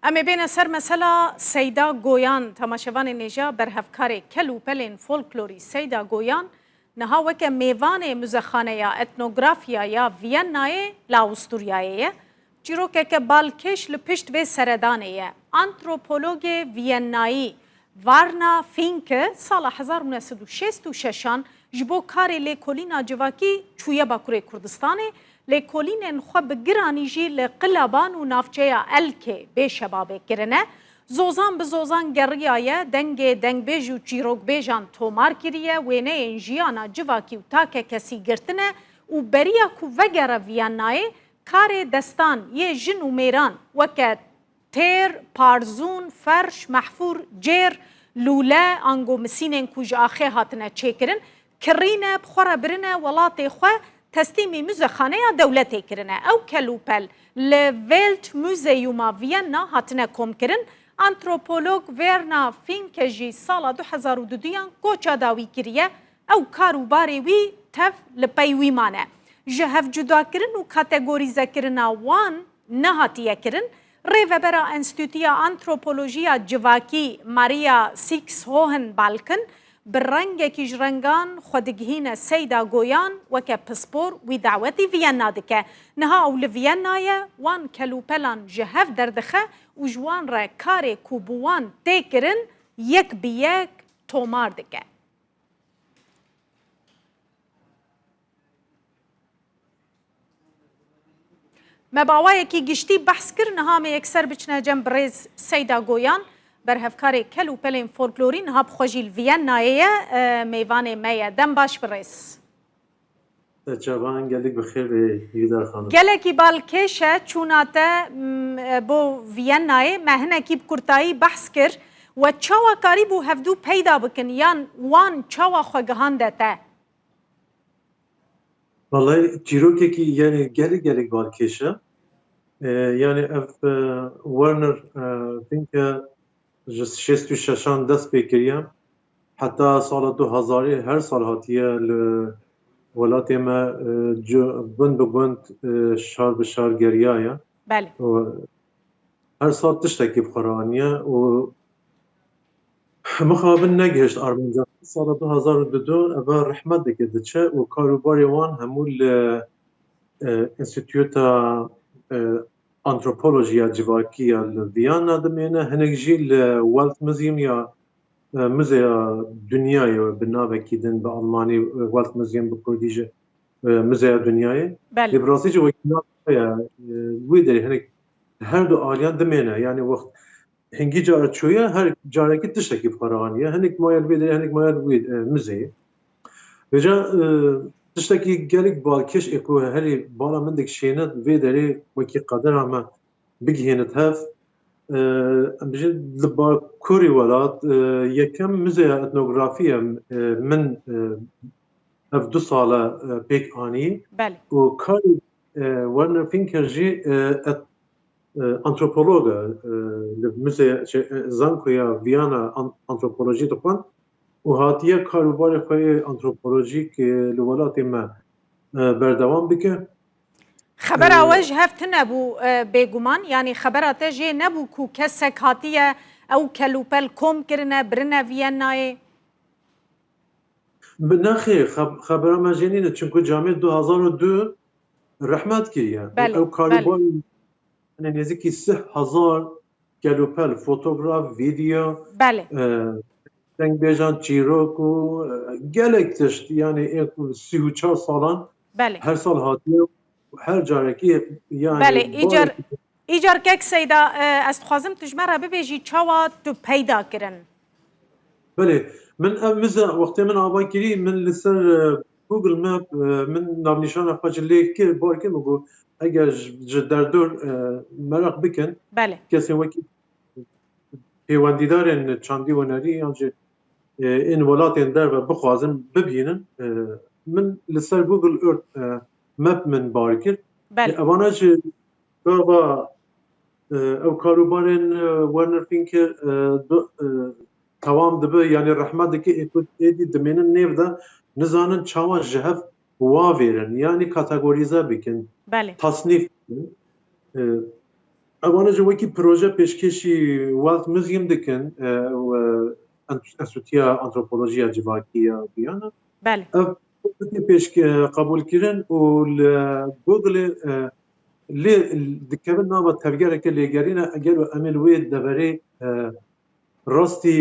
اما بین سر مثلا سیدا گویان تماشاوان نیجا برهفکار کلو پلین فولکلوری سیدا گویان نها وک میوان مزخانه یا اتنوگرافیا یا وینای لاوستوریایه چیروکه که بالکش لپشت و سردانه آنتروپولوگ وینایی وارنا فینک سال 1966 جبو کاری لیکولینا جواکی چویه باکوری کردستانه لیکولین خو بگرانی جی لقلابان و نافچه الکه به شبابه کرنه زوزان به زوزان گریایه دنگ بیج و چیروک بیجان تومار کریه وینه انجیانا جواکی و تاکه کسی گرتنه و بریا کو وگره ویانای کار دستان یه جن و میران وکه تیر، پارزون، فرش، محفور، جیر، لوله، آنگو مسینن کوج آخه هاتنه چیکرن کرینه بخوره برنه ولات خواه تسلیمی مزخانه دولتی کرنه او کلوپل لویلت موزیوما وینا هاتنه کم کرن آنتروپولوگ ورنا فینکجی سال 2002 کوچا داوی کریه او کاروباری وی تف لپیوی مانه جهف جدا کرن و کاتگوریزه کرنا وان نهاتیه کرن ریوبرا انستیتویا آنتروپولوژیا جواکی ماریا سیکس هوهن بالکن برنگ کیج رنگان خودگهین سیدا گویان وکه پسپور وی دعوتی وینا دکه نها اول وینایه وان کلوپلان جهف دردخه و جوان را کار کوبوان تکرن یک بیک تومار دکه مباوایه کی گشتی بحث کرن نها یکسر بچنه جنب ریز سیدا گویان برهفکار کلو پلین فولکلورین هاب خوشیل وینایه میوان میه دم باش بریز جوان گلک بخیر یدار خانم گلکی بالکشه چوناته بو وینایه مهنه کی بکرتایی بحث کر و چاوا کاری بو هفدو پیدا بکن یان وان چاوا خوگهان دته والله چیروکی کی یعنی گلک بالکشه یعنی اف ورنر فینکه جس شست و ششان دست بکریم حتی سال 2000 هر سال هاتیه ولات ما بند به بند شهر به شهر گریایه بله هر سال تشتکی بخورانیه و مخابن نگهشت آرمنجان سال 2002 اول رحمت دکده چه و کاروباری وان همول انستیتیوتا انتروپولوژیا جواکی ویانا دمینه هنگ جیل والت موزیم یا موزه دنیای بنابه کیدن به آلمانی والت موزیم بکردیجه موزه دنیای بله براستی جو وکیلات ویدری هنگ هر دو آلیان دمینه یعنی وقت هنگی جاره چویه هر جاره کی تشتکی بخورانیه هنگ مایل ویدری هنگ مایل وید موزه وجا تشتکی گلک بالکش اکو هری بالا من دک شینت ویدری وکی قدر اما بگهینت هف بجد لبا کوری ولات یکم موزه اتنوگرافیه من اف 2 ساله پیک آنی بله و کاری ورنر فینکر جی انتروپولوگ موزه زانکویا ویانا انتروپولوژی دخوان و هاتیه کاروبار خوی انتروپولوژیک لولات ما بردوام بکه خبر اوج هفت نبو بگمان یعنی خبرات جه نبو کو کسک هاتیه او کلوپل کم کرنه برنه وینای نخیر خبر ما جنینه چونکو جامعه 2002 رحمت کریه بله او کاروبار نزدیکی 3000 کلوپل فوتوگراف ویدیو بله دنگ بیجان چیروک و گلک تشت یعنی 34 سالان بله هر سال هاتیه هر جارکی یعنی بله ایجار که سیدا از خوازم تجمره ببیجی چاوا تو پیدا کرن بله من امزه وقتی من آبان کری من لسر گوگل مپ من نامنیشان خواهج لیک که بار که مگو اگر در دور مراق بکن بله کسی وکی پیواندیدارن چاندی و نری یعنی این ولاتین در و بخوازم ببینن من لسر گوگل ارت مپ من بار کرد بله اوانه چه او کاروبارن ورنر فینکر توام دبه یعنی رحمت دکی اکود ایدی دمینن نیو ده نزانن چاوا جهف واویرن یعنی کاتگوریزه بکن بله تصنیف ئەوانە ji wekî proje pêşkêşî Welt Museum dikin Enstitûya Antropolojiya Civakî ya Viyana. بله Ev pêş qebûlkirin û li Googlê lê dikevin nava tevgereke lêgerîne eger em ê li wê deverê rastî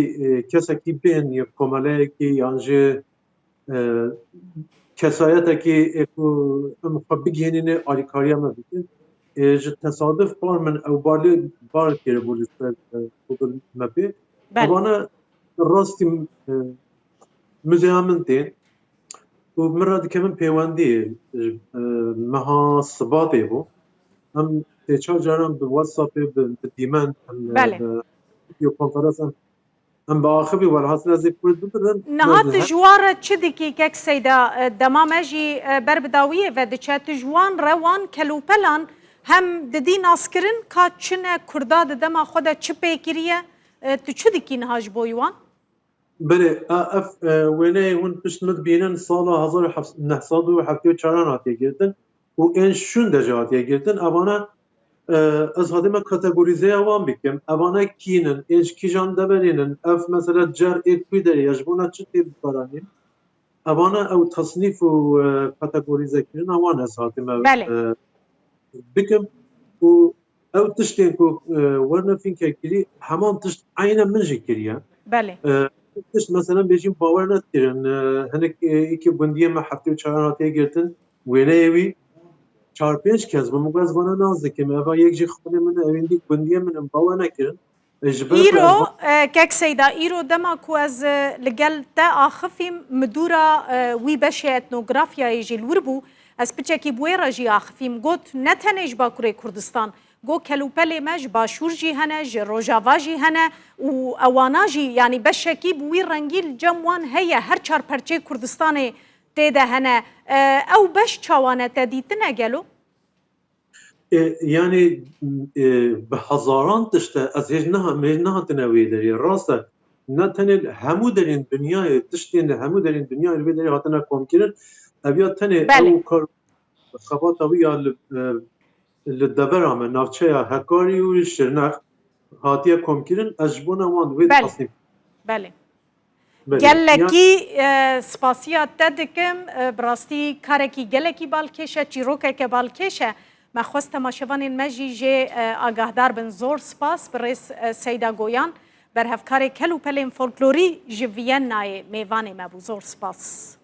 kesekî bên ya komeleyekî yan jî kesayetekî ku em xwe bigihînîne alîkariya me bikin. Ji tesadüf bar min ew barlê bar kiribû li ser Google Mapê. بله Evane rastî müzeya min tên û min re dikevin peywendiyê meha Sibatê bû. Em tê-çar caran bi WhatsAppê bi dîmen بله video konferans em bi axivî welhatine zê Kurd bibirin. نها تجوار چدکی که سیدا دمامجی بربداویه و دچه تجوان روان کلوپلان هم ددی ناسکرین که چنه کردا دما خود چه پیکریه تو چدکی نهاج بویوان؟ Belê ev wêneyê hûn pişt min bînin sala 1974 hatiye girtin û ên şûn de jî hatiye girtin. Evane ez hadî me kategorîzeya wan bikim. Evane kînin, ên ji kîjan deverînin, ev mesela cer ê kwî derê ya ji bona çi tê bikaranîn. Evane ew tasnîf û kategorizekirina wan ez hatî me بله bikim û ew tiştên ku werne fînkê kirî heman tişt aynen min jî kiriye. بله Tişt mesela bêjîm bawer nedikirin hinek îkî gundiyê me heftê û çaran hatiye girtin wêneyê wî çar pênc kes bi min ez vana naz dikim eva yek jî xwedê min e evên dî gundiyê min em bawer nekirin. Ji ber ku ایرو که سیدا ایرو دما کو از لگل تا آخفیم مدورا وی بشه اتنوگرافیا جیل وربو از پچه کی بویرا جی آخفیم گوت نتنش با کوره کردستان گو کلوپلی مج باشور جی هنه جی روجاوا جی هنه و اوانا جی یعنی بشه کی بوی رنگیل جموان هیا هر چار پرچه کردستان تیده هنه او بش چوانه تدیتنه گلو yani bi hezaran tişte ez hêj nehatine wê derê rast e ne tenê hemû derên dunyayê tiştên li hemû derên dunyayê li vê derê hatine komkirin ev ya tenê Belê. ew kar xebata wî ya li devera me navçeya Hekarî û Şirnex hatiye komkirin ez ji bona wan wê Belê. tasnîf بله belê. گلکی سپاسیا تدکم براستی کارکی گلکی بالکشه چیروکه که بالکشه ما خواست تماشاوان مجی جه آگاهدار بن زور سپاس برس سیدا گویان بر هفکار کلو پلین فولکلوری جویان نای میوان مبو زور سپاس